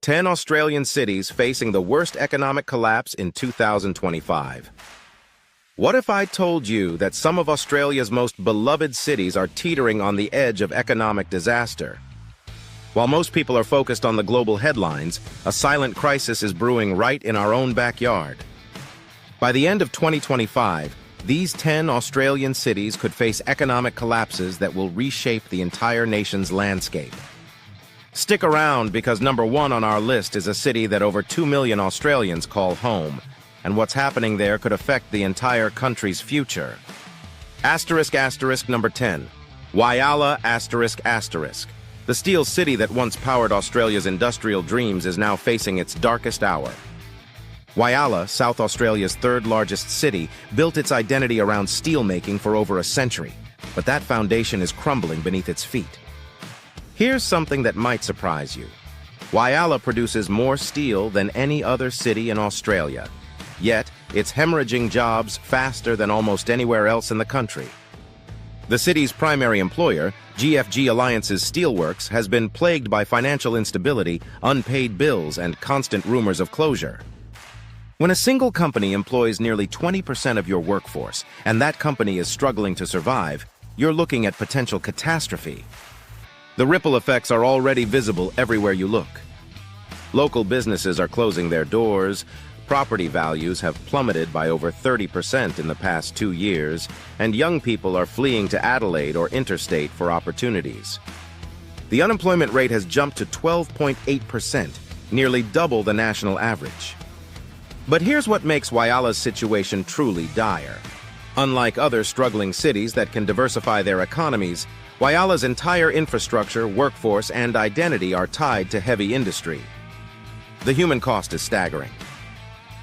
10 Australian cities facing the worst economic collapse in 2025. What if I told you that some of Australia's most beloved cities are teetering on the edge of economic disaster? While most people are focused on the global headlines, a silent crisis is brewing right in our own backyard. By the end of 2025, these 10 Australian cities could face economic collapses that will reshape the entire nation's landscape. Stick around because number one on our list is a city that over 2 million Australians call home, and what's happening there could affect the entire country's future. Number 10. Whyalla ***. The steel city that once powered Australia's industrial dreams is now facing its darkest hour. Whyalla, South Australia's third largest city, built its identity around steelmaking for over a century, but that foundation is crumbling beneath its feet. Here's something that might surprise you. Whyalla produces more steel than any other city in Australia, yet it's hemorrhaging jobs faster than almost anywhere else in the country. The city's primary employer, GFG Alliance's Steelworks, has been plagued by financial instability, unpaid bills, and constant rumors of closure. When a single company employs nearly 20% of your workforce, and that company is struggling to survive, you're looking at potential catastrophe. The ripple effects are already visible everywhere you look. Local businesses are closing their doors, property values have plummeted by over 30% in the past 2 years, and young people are fleeing to Adelaide or interstate for opportunities. The unemployment rate has jumped to 12.8%, nearly double the national average. But here's what makes Whyalla's situation truly dire. Unlike other struggling cities that can diversify their economies, Whyalla's entire infrastructure, workforce, and identity are tied to heavy industry. The human cost is staggering.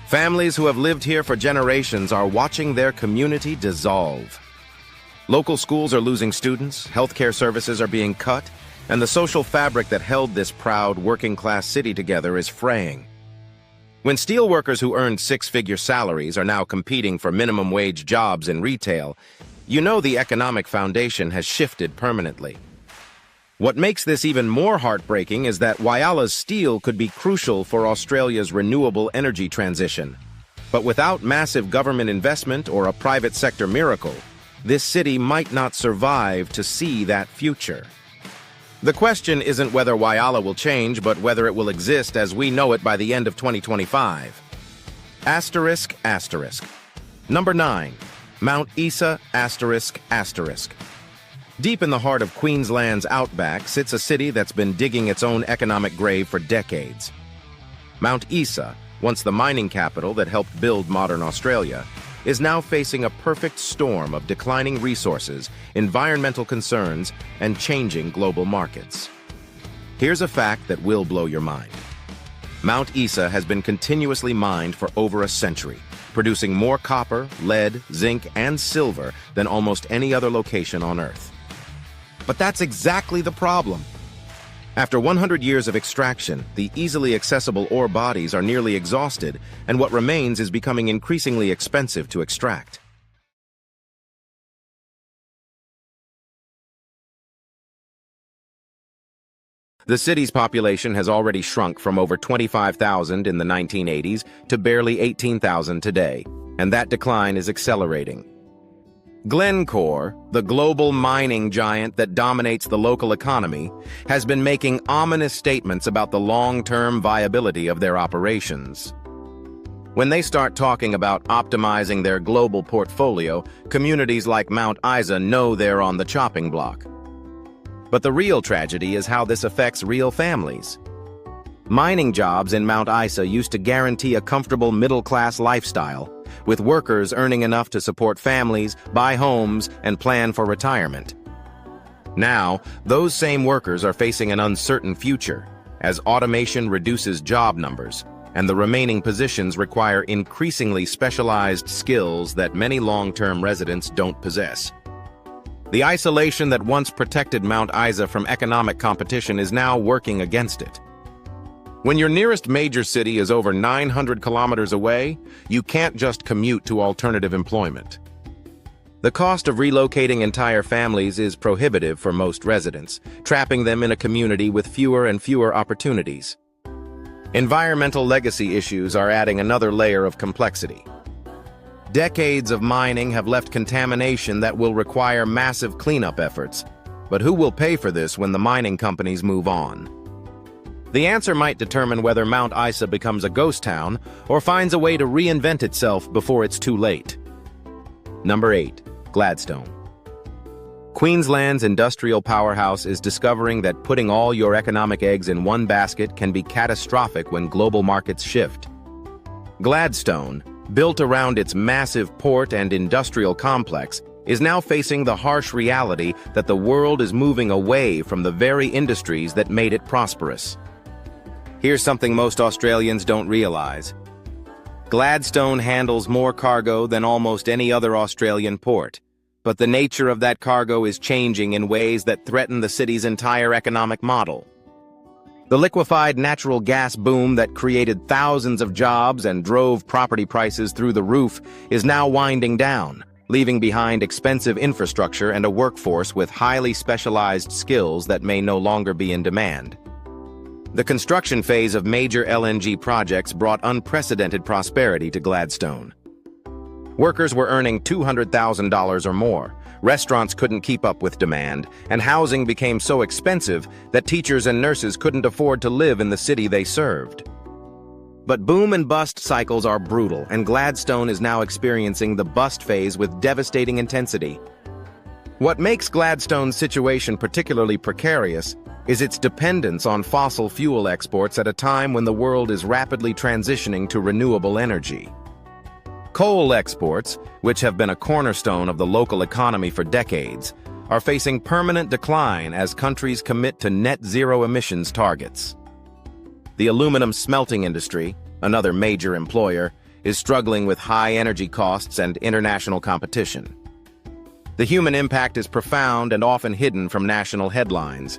Families who have lived here for generations are watching their community dissolve. Local schools are losing students, healthcare services are being cut, and the social fabric that held this proud working-class city together is fraying. When steelworkers who earned six-figure salaries are now competing for minimum-wage jobs in retail, you know the economic foundation has shifted permanently. What makes this even more heartbreaking is that Whyalla's steel could be crucial for Australia's renewable energy transition. But without massive government investment or a private sector miracle, this city might not survive to see that future. The question isn't whether Whyalla will change, but whether it will exist as we know it by the end of 2025. Number 9. Mount Isa ***. Deep in the heart of Queensland's outback sits a city that's been digging its own economic grave for decades. Mount Isa, once the mining capital that helped build modern Australia, is now facing a perfect storm of declining resources, environmental concerns, and changing global markets. Here's a fact that will blow your mind. Mount Isa has been continuously mined for over a century, producing more copper, lead, zinc, and silver than almost any other location on Earth. But that's exactly the problem. After 100 years of extraction, the easily accessible ore bodies are nearly exhausted, and what remains is becoming increasingly expensive to extract. The city's population has already shrunk from over 25,000 in the 1980s to barely 18,000 today, and that decline is accelerating. Glencore, the global mining giant that dominates the local economy, has been making ominous statements about the long-term viability of their operations. When they start talking about optimizing their global portfolio, communities like Mount Isa know they're on the chopping block. But the real tragedy is how this affects real families. Mining jobs in Mount Isa used to guarantee a comfortable middle-class lifestyle, with workers earning enough to support families, buy homes, and plan for retirement. Now, those same workers are facing an uncertain future, as automation reduces job numbers, and the remaining positions require increasingly specialized skills that many long-term residents don't possess. The isolation that once protected Mount Isa from economic competition is now working against it. When your nearest major city is over 900 kilometers away, you can't just commute to alternative employment. The cost of relocating entire families is prohibitive for most residents, trapping them in a community with fewer and fewer opportunities. Environmental legacy issues are adding another layer of complexity. Decades of mining have left contamination that will require massive cleanup efforts, but who will pay for this when the mining companies move on? The answer might determine whether Mount Isa becomes a ghost town or finds a way to reinvent itself before it's too late. Number 8. Gladstone. Queensland's industrial powerhouse is discovering that putting all your economic eggs in one basket can be catastrophic when global markets shift. Gladstone, built around its massive port and industrial complex, is now facing the harsh reality that the world is moving away from the very industries that made it prosperous. Here's something most Australians don't realize. Gladstone handles more cargo than almost any other Australian port, but the nature of that cargo is changing in ways that threaten the city's entire economic model. The liquefied natural gas boom that created thousands of jobs and drove property prices through the roof is now winding down, leaving behind expensive infrastructure and a workforce with highly specialized skills that may no longer be in demand. The construction phase of major LNG projects brought unprecedented prosperity to Gladstone. Workers were earning $200,000 or more, restaurants couldn't keep up with demand, and housing became so expensive that teachers and nurses couldn't afford to live in the city they served. But boom and bust cycles are brutal, and Gladstone is now experiencing the bust phase with devastating intensity. What makes Gladstone's situation particularly precarious is its dependence on fossil fuel exports at a time when the world is rapidly transitioning to renewable energy. Coal exports, which have been a cornerstone of the local economy for decades, are facing permanent decline as countries commit to net zero emissions targets. The aluminum smelting industry, another major employer, is struggling with high energy costs and international competition. The human impact is profound and often hidden from national headlines.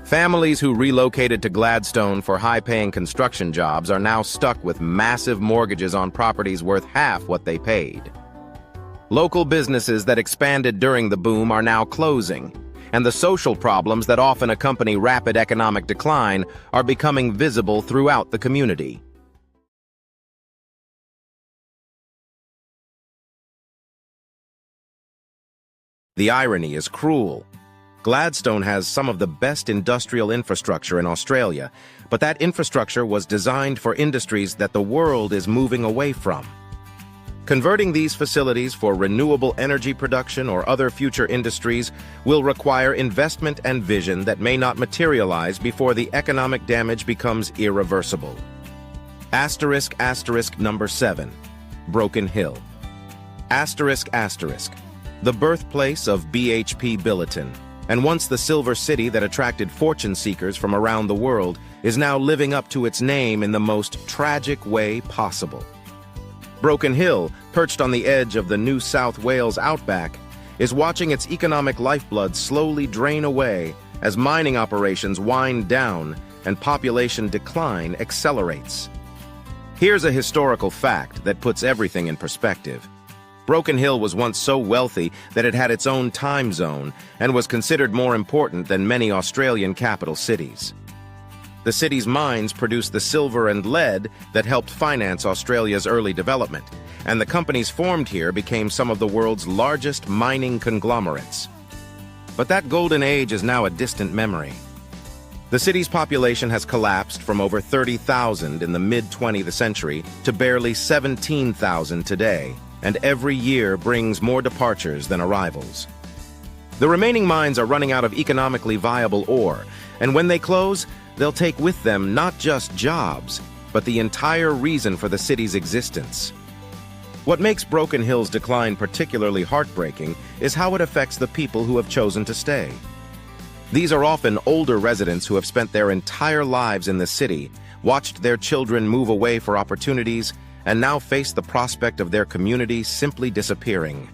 Families who relocated to Gladstone for high-paying construction jobs are now stuck with massive mortgages on properties worth half what they paid. Local businesses that expanded during the boom are now closing, and the social problems that often accompany rapid economic decline are becoming visible throughout the community. The irony is cruel. Gladstone has some of the best industrial infrastructure in Australia, but that infrastructure was designed for industries that the world is moving away from. Converting these facilities for renewable energy production or other future industries will require investment and vision that may not materialize before the economic damage becomes irreversible. Number 7. Broken Hill. The birthplace of BHP Billiton, and once the silver city that attracted fortune seekers from around the world, is now living up to its name in the most tragic way possible. Broken Hill, perched on the edge of the New South Wales outback, is watching its economic lifeblood slowly drain away as mining operations wind down and population decline accelerates. Here's a historical fact that puts everything in perspective. Broken Hill was once so wealthy that it had its own time zone and was considered more important than many Australian capital cities. The city's mines produced the silver and lead that helped finance Australia's early development, and the companies formed here became some of the world's largest mining conglomerates. But that golden age is now a distant memory. The city's population has collapsed from over 30,000 in the mid-20th century to barely 17,000 today, and every year brings more departures than arrivals. The remaining mines are running out of economically viable ore, and when they close, they'll take with them not just jobs, but the entire reason for the city's existence. What makes Broken Hill's decline particularly heartbreaking is how it affects the people who have chosen to stay. These are often older residents who have spent their entire lives in the city, watched their children move away for opportunities, and now face the prospect of their community simply disappearing.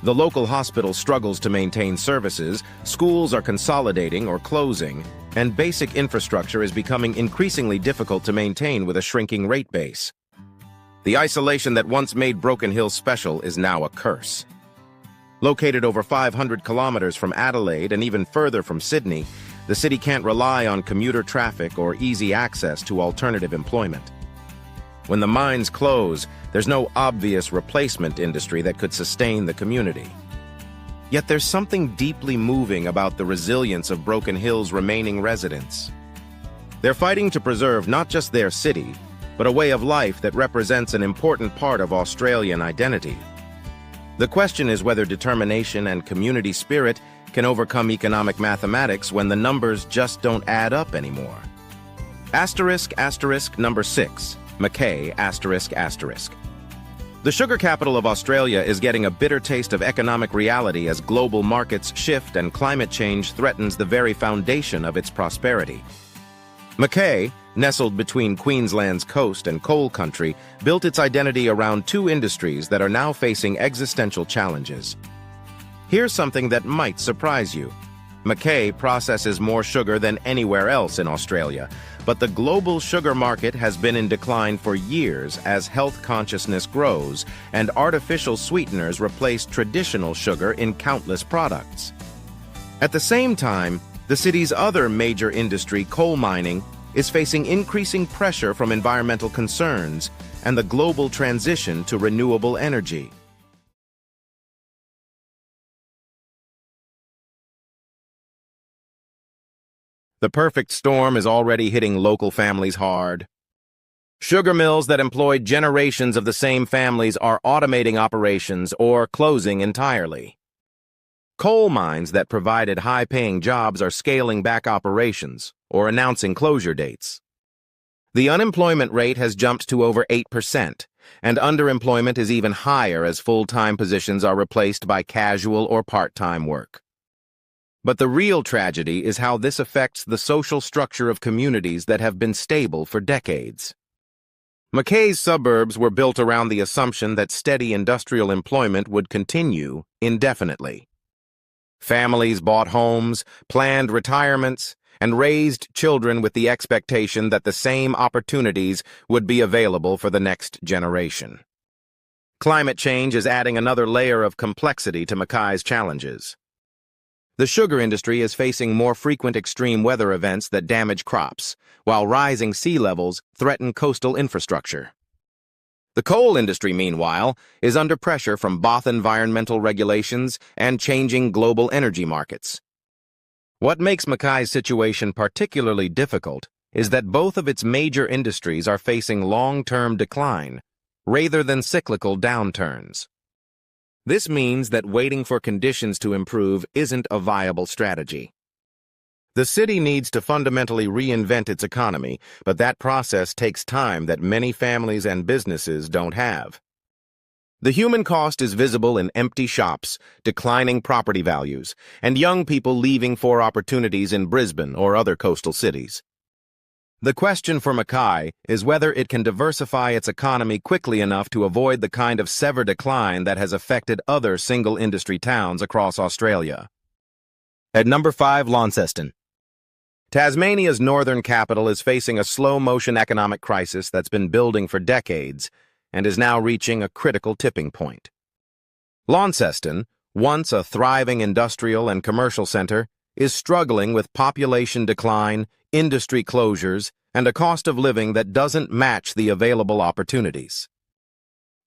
The local hospital struggles to maintain services, schools are consolidating or closing, and basic infrastructure is becoming increasingly difficult to maintain with a shrinking rate base. The isolation that once made Broken Hill special is now a curse. Located over 500 kilometers from Adelaide and even further from Sydney, the city can't rely on commuter traffic or easy access to alternative employment. When the mines close, there's no obvious replacement industry that could sustain the community. Yet there's something deeply moving about the resilience of Broken Hill's remaining residents. They're fighting to preserve not just their city, but a way of life that represents an important part of Australian identity. The question is whether determination and community spirit can overcome economic mathematics when the numbers just don't add up anymore. Number 6. Mackay, The sugar capital of Australia is getting a bitter taste of economic reality as global markets shift and climate change threatens the very foundation of its prosperity. Mackay, nestled between Queensland's coast and coal country, built its identity around two industries that are now facing existential challenges. Here's something that might surprise you. Mackay processes more sugar than anywhere else in Australia, but the global sugar market has been in decline for years as health consciousness grows and artificial sweeteners replace traditional sugar in countless products. At the same time, the city's other major industry, coal mining, is facing increasing pressure from environmental concerns and the global transition to renewable energy. The perfect storm is already hitting local families hard. Sugar mills that employed generations of the same families are automating operations or closing entirely. Coal mines that provided high-paying jobs are scaling back operations or announcing closure dates. The unemployment rate has jumped to over 8%, and underemployment is even higher as full-time positions are replaced by casual or part-time work. But the real tragedy is how this affects the social structure of communities that have been stable for decades. Mackay's suburbs were built around the assumption that steady industrial employment would continue indefinitely. Families bought homes, planned retirements, and raised children with the expectation that the same opportunities would be available for the next generation. Climate change is adding another layer of complexity to Mackay's challenges. The sugar industry is facing more frequent extreme weather events that damage crops, while rising sea levels threaten coastal infrastructure. The coal industry, meanwhile, is under pressure from both environmental regulations and changing global energy markets. What makes Mackay's situation particularly difficult is that both of its major industries are facing long-term decline, rather than cyclical downturns. This means that waiting for conditions to improve isn't a viable strategy. The city needs to fundamentally reinvent its economy, but that process takes time that many families and businesses don't have. The human cost is visible in empty shops, declining property values, and young people leaving for opportunities in Brisbane or other coastal cities. The question for Mackay is whether it can diversify its economy quickly enough to avoid the kind of severe decline that has affected other single-industry towns across Australia. At number 5, Launceston. Tasmania's northern capital is facing a slow-motion economic crisis that's been building for decades and is now reaching a critical tipping point. Launceston, once a thriving industrial and commercial center, is struggling with population decline, industry closures, and a cost of living that doesn't match the available opportunities.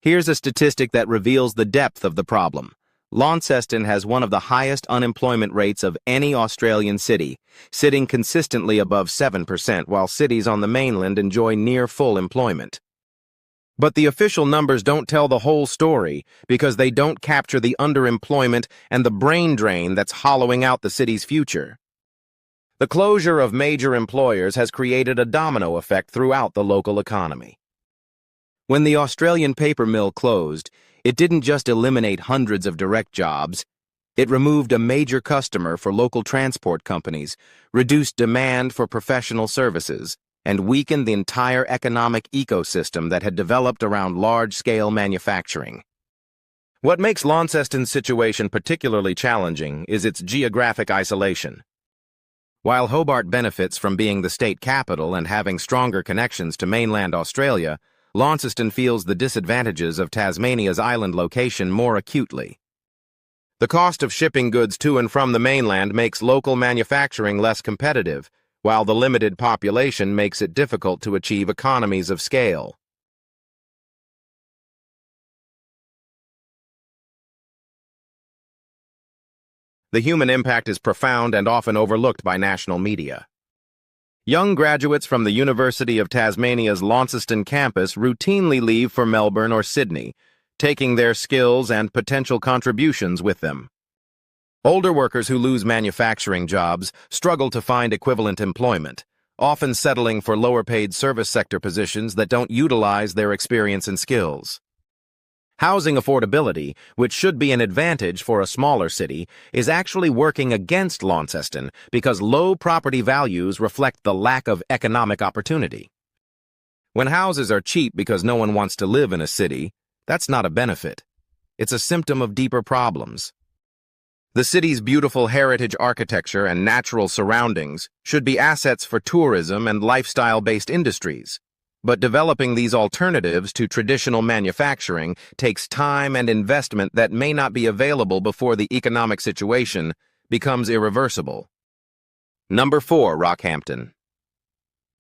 Here's a statistic that reveals the depth of the problem. Launceston has one of the highest unemployment rates of any Australian city, sitting consistently above 7%, while cities on the mainland enjoy near full employment. But the official numbers don't tell the whole story because they don't capture the underemployment and the brain drain that's hollowing out the city's future. The closure of major employers has created a domino effect throughout the local economy. When the Australian paper mill closed, it didn't just eliminate hundreds of direct jobs, it removed a major customer for local transport companies, reduced demand for professional services, and weakened the entire economic ecosystem that had developed around large-scale manufacturing. What makes Launceston's situation particularly challenging is its geographic isolation. While Hobart benefits from being the state capital and having stronger connections to mainland Australia, Launceston feels the disadvantages of Tasmania's island location more acutely. The cost of shipping goods to and from the mainland makes local manufacturing less competitive, while the limited population makes it difficult to achieve economies of scale. The human impact is profound and often overlooked by national media. Young graduates from the University of Tasmania's Launceston campus routinely leave for Melbourne or Sydney, taking their skills and potential contributions with them. Older workers who lose manufacturing jobs struggle to find equivalent employment, often settling for lower-paid service sector positions that don't utilize their experience and skills. Housing affordability, which should be an advantage for a smaller city, is actually working against Launceston because low property values reflect the lack of economic opportunity. When houses are cheap because no one wants to live in a city, that's not a benefit. It's a symptom of deeper problems. The city's beautiful heritage architecture and natural surroundings should be assets for tourism and lifestyle-based industries. But developing these alternatives to traditional manufacturing takes time and investment that may not be available before the economic situation becomes irreversible. Number 4, Rockhampton.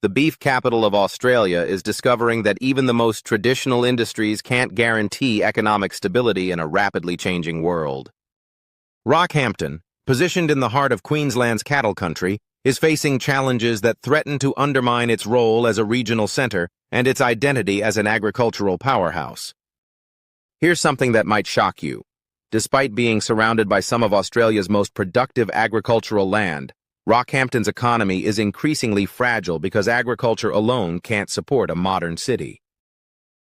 The beef capital of Australia is discovering that even the most traditional industries can't guarantee economic stability in a rapidly changing world. Rockhampton, positioned in the heart of Queensland's cattle country, is facing challenges that threaten to undermine its role as a regional center and its identity as an agricultural powerhouse. Here's something that might shock you. Despite being surrounded by some of Australia's most productive agricultural land, Rockhampton's economy is increasingly fragile because agriculture alone can't support a modern city.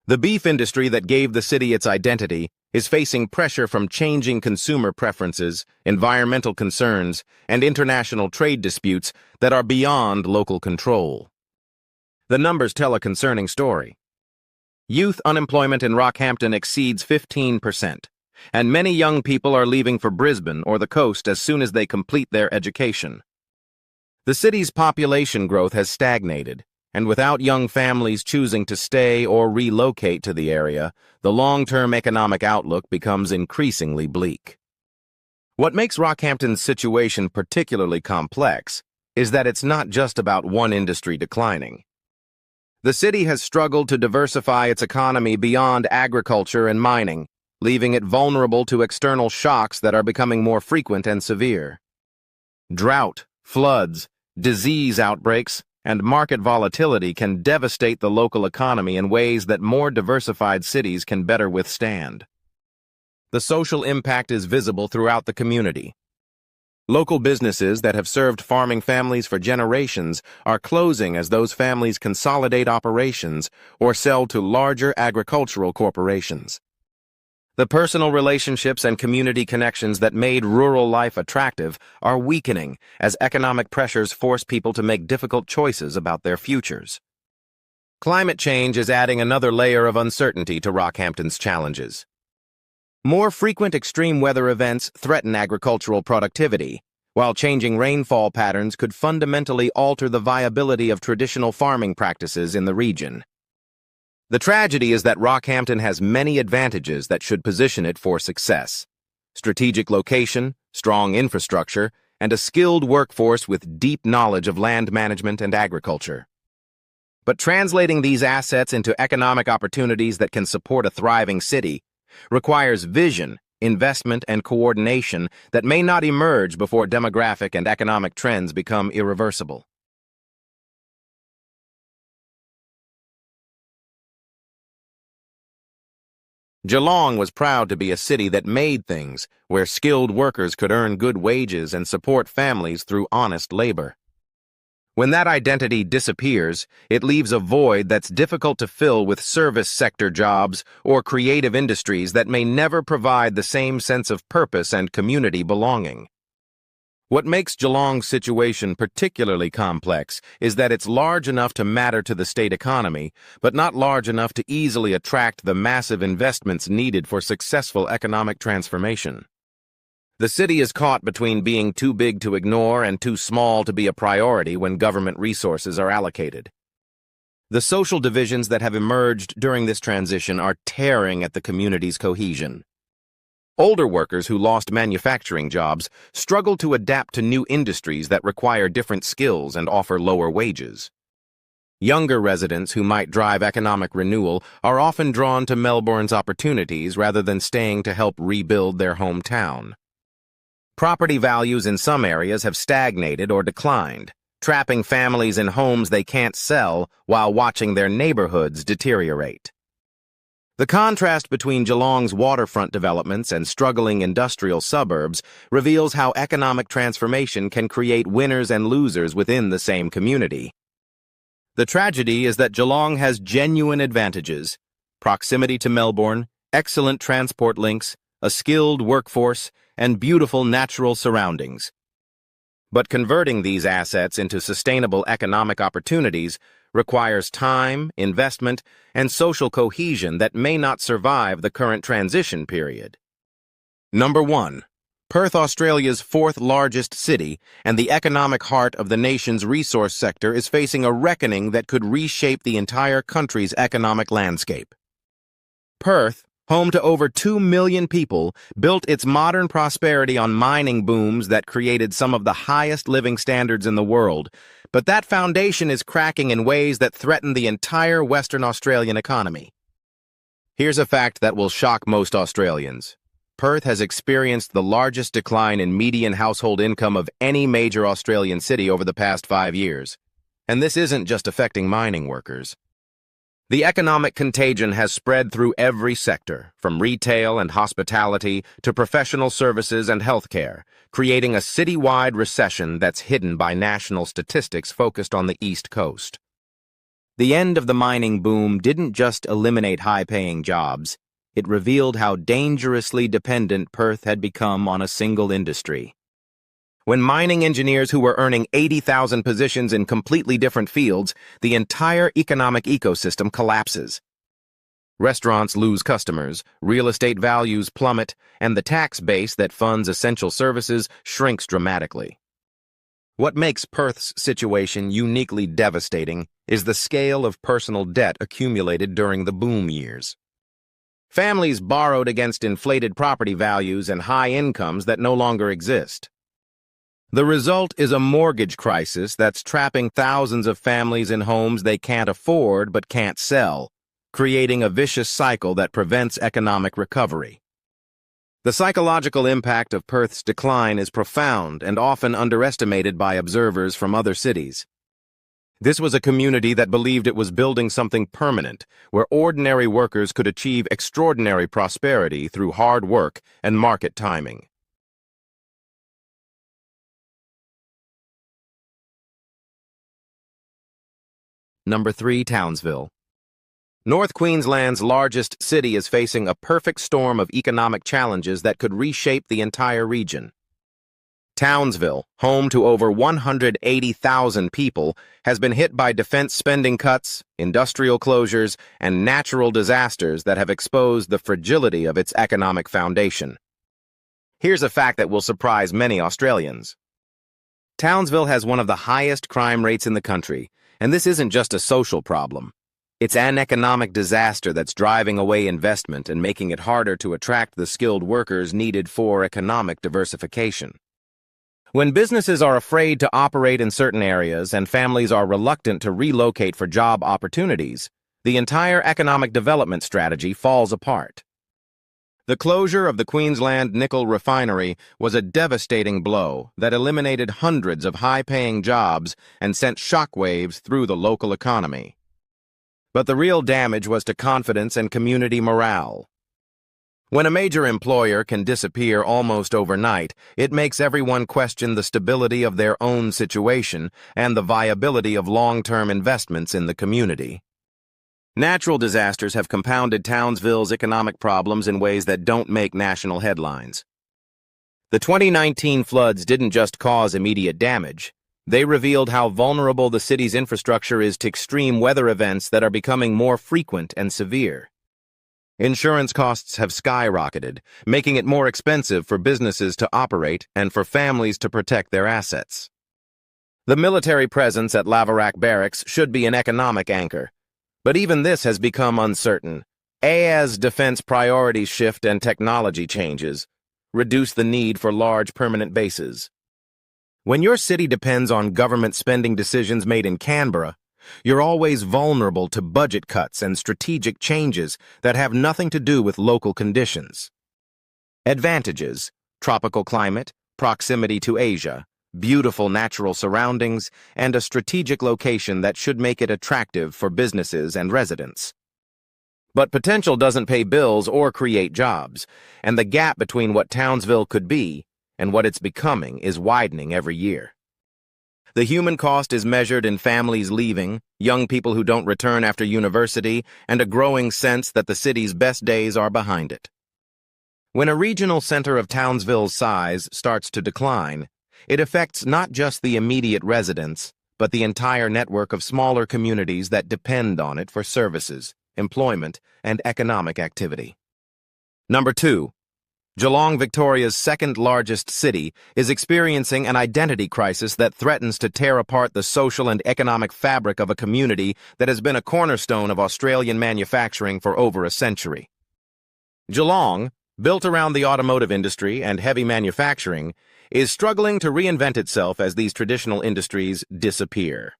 The beef industry that gave the city its identity is facing pressure from changing consumer preferences, environmental concerns, and international trade disputes that are beyond local control. The numbers tell a concerning story. Youth unemployment in Rockhampton exceeds 15%, and many young people are leaving for Brisbane or the coast as soon as they complete their education. The city's population growth has stagnated, and without young families choosing to stay or relocate to the area, the long-term economic outlook becomes increasingly bleak. What makes Rockhampton's situation particularly complex is that it's not just about one industry declining. The city has struggled to diversify its economy beyond agriculture and mining, leaving it vulnerable to external shocks that are becoming more frequent and severe. Drought, floods, disease outbreaks, and market volatility can devastate the local economy in ways that more diversified cities can better withstand. The social impact is visible throughout the community. Local businesses that have served farming families for generations are closing as those families consolidate operations or sell to larger agricultural corporations. The personal relationships and community connections that made rural life attractive are weakening as economic pressures force people to make difficult choices about their futures. Climate change is adding another layer of uncertainty to Rockhampton's challenges. More frequent extreme weather events threaten agricultural productivity, while changing rainfall patterns could fundamentally alter the viability of traditional farming practices in the region. The tragedy is that Rockhampton has many advantages that should position it for success: strategic location, strong infrastructure, and a skilled workforce with deep knowledge of land management and agriculture. But translating these assets into economic opportunities that can support a thriving city requires vision, investment, and coordination that may not emerge before demographic and economic trends become irreversible. Geelong was proud to be a city that made things, where skilled workers could earn good wages and support families through honest labor. When that identity disappears, it leaves a void that's difficult to fill with service sector jobs or creative industries that may never provide the same sense of purpose and community belonging. What makes Geelong's situation particularly complex is that it's large enough to matter to the state economy, but not large enough to easily attract the massive investments needed for successful economic transformation. The city is caught between being too big to ignore and too small to be a priority when government resources are allocated. The social divisions that have emerged during this transition are tearing at the community's cohesion. Older workers who lost manufacturing jobs struggled to adapt to new industries that require different skills and offer lower wages. Younger residents who might drive economic renewal are often drawn to Melbourne's opportunities rather than staying to help rebuild their hometown. Property values in some areas have stagnated or declined, trapping families in homes they can't sell while watching their neighborhoods deteriorate. The contrast between Geelong's waterfront developments and struggling industrial suburbs reveals how economic transformation can create winners and losers within the same community. The tragedy is that Geelong has genuine advantages: proximity to Melbourne, excellent transport links, a skilled workforce, and beautiful natural surroundings. But converting these assets into sustainable economic opportunities requires time, investment, and social cohesion that may not survive the current transition period. Number 1. Perth, Australia's fourth largest city and the economic heart of the nation's resource sector, is facing a reckoning that could reshape the entire country's economic landscape. Perth, home to over 2 million people, built its modern prosperity on mining booms that created some of the highest living standards in the world, but that foundation is cracking in ways that threaten the entire Western Australian economy. Here's a fact that will shock most Australians. Perth has experienced the largest decline in median household income of any major Australian city over the past 5 years. And this isn't just affecting mining workers. The economic contagion has spread through every sector, from retail and hospitality to professional services and healthcare, creating a citywide recession that's hidden by national statistics focused on the East Coast. The end of the mining boom didn't just eliminate high-paying jobs. It revealed how dangerously dependent Perth had become on a single industry. When mining engineers who were earning 80,000 positions in completely different fields, the entire economic ecosystem collapses. Restaurants lose customers, real estate values plummet, and the tax base that funds essential services shrinks dramatically. What makes Perth's situation uniquely devastating is the scale of personal debt accumulated during the boom years. Families borrowed against inflated property values and high incomes that no longer exist. The result is a mortgage crisis that's trapping thousands of families in homes they can't afford but can't sell, creating a vicious cycle that prevents economic recovery. The psychological impact of Perth's decline is profound and often underestimated by observers from other cities. This was a community that believed it was building something permanent, where ordinary workers could achieve extraordinary prosperity through hard work and market timing. Number 3. Townsville. North Queensland's largest city is facing a perfect storm of economic challenges that could reshape the entire region. Townsville, home to over 180,000 people, has been hit by defense spending cuts, industrial closures, and natural disasters that have exposed the fragility of its economic foundation. Here's a fact that will surprise many Australians. Townsville has one of the highest crime rates in the country, and this isn't just a social problem. It's an economic disaster that's driving away investment and making it harder to attract the skilled workers needed for economic diversification. When businesses are afraid to operate in certain areas and families are reluctant to relocate for job opportunities, the entire economic development strategy falls apart. The closure of the Queensland nickel refinery was a devastating blow that eliminated hundreds of high-paying jobs and sent shockwaves through the local economy. But the real damage was to confidence and community morale. When a major employer can disappear almost overnight, it makes everyone question the stability of their own situation and the viability of long-term investments in the community. Natural disasters have compounded Townsville's economic problems in ways that don't make national headlines. The 2019 floods didn't just cause immediate damage. They revealed how vulnerable the city's infrastructure is to extreme weather events that are becoming more frequent and severe. Insurance costs have skyrocketed, making it more expensive for businesses to operate and for families to protect their assets. The military presence at Laverack Barracks should be an economic anchor, but even this has become uncertain. As defense priorities shift and technology changes, reduce the need for large permanent bases. When your city depends on government spending decisions made in Canberra, you're always vulnerable to budget cuts and strategic changes that have nothing to do with local conditions. Advantages: tropical climate, proximity to Asia, beautiful natural surroundings, and a strategic location that should make it attractive for businesses and residents. But potential doesn't pay bills or create jobs, and the gap between what Townsville could be and what it's becoming is widening every year. The human cost is measured in families leaving, young people who don't return after university, and a growing sense that the city's best days are behind it. When a regional center of Townsville's size starts to decline, it affects not just the immediate residents, but the entire network of smaller communities that depend on it for services, employment, and economic activity. Number 2. Geelong, Victoria's second-largest city, is experiencing an identity crisis that threatens to tear apart the social and economic fabric of a community that has been a cornerstone of Australian manufacturing for over a century. Geelong, built around the automotive industry and heavy manufacturing, is struggling to reinvent itself as these traditional industries disappear.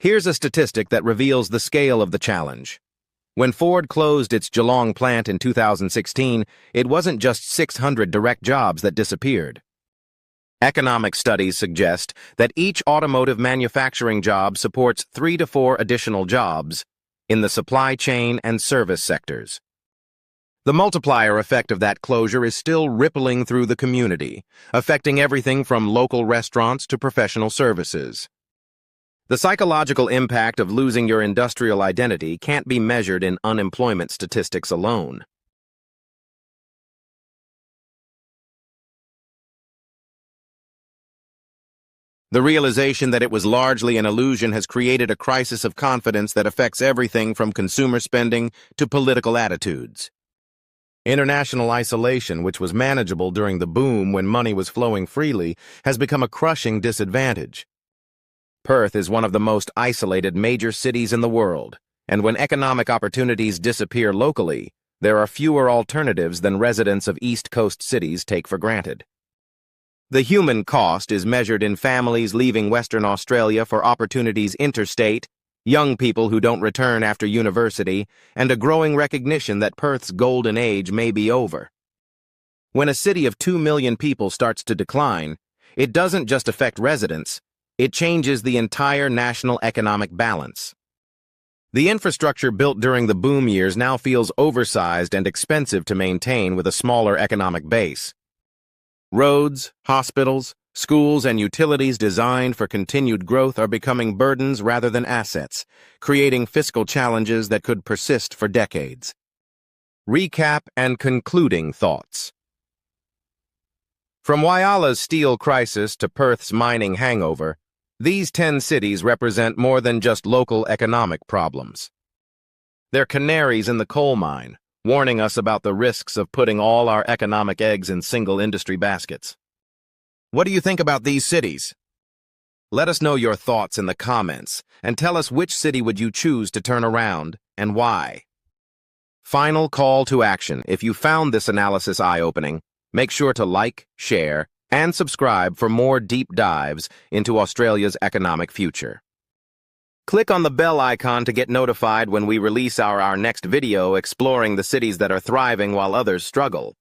Here's a statistic that reveals the scale of the challenge. When Ford closed its Geelong plant in 2016, it wasn't just 600 direct jobs that disappeared. Economic studies suggest that each automotive manufacturing job supports 3 to 4 additional jobs in the supply chain and service sectors. The multiplier effect of that closure is still rippling through the community, affecting everything from local restaurants to professional services. The psychological impact of losing your industrial identity can't be measured in unemployment statistics alone. The realization that it was largely an illusion has created a crisis of confidence that affects everything from consumer spending to political attitudes. International isolation, which was manageable during the boom when money was flowing freely, has become a crushing disadvantage. Perth is one of the most isolated major cities in the world, and when economic opportunities disappear locally, there are fewer alternatives than residents of East Coast cities take for granted. The human cost is measured in families leaving Western Australia for opportunities interstate, young people who don't return after university, and a growing recognition that Perth's golden age may be over. When a city of 2 million people starts to decline, it doesn't just affect residents, it changes the entire national economic balance. The infrastructure built during the boom years now feels oversized and expensive to maintain with a smaller economic base. Roads, hospitals, schools, and utilities designed for continued growth are becoming burdens rather than assets, creating fiscal challenges that could persist for decades. Recap and concluding thoughts. From Whyala's steel crisis to Perth's mining hangover, these 10 cities represent more than just local economic problems. They're canaries in the coal mine, warning us about the risks of putting all our economic eggs in single industry baskets. What do you think about these cities? Let us know your thoughts in the comments, and tell us which city would you choose to turn around, and why. Final call to action. If you found this analysis eye-opening, make sure to like, share, and subscribe for more deep dives into Australia's economic future. Click on the bell icon to get notified when we release our next video exploring the cities that are thriving while others struggle.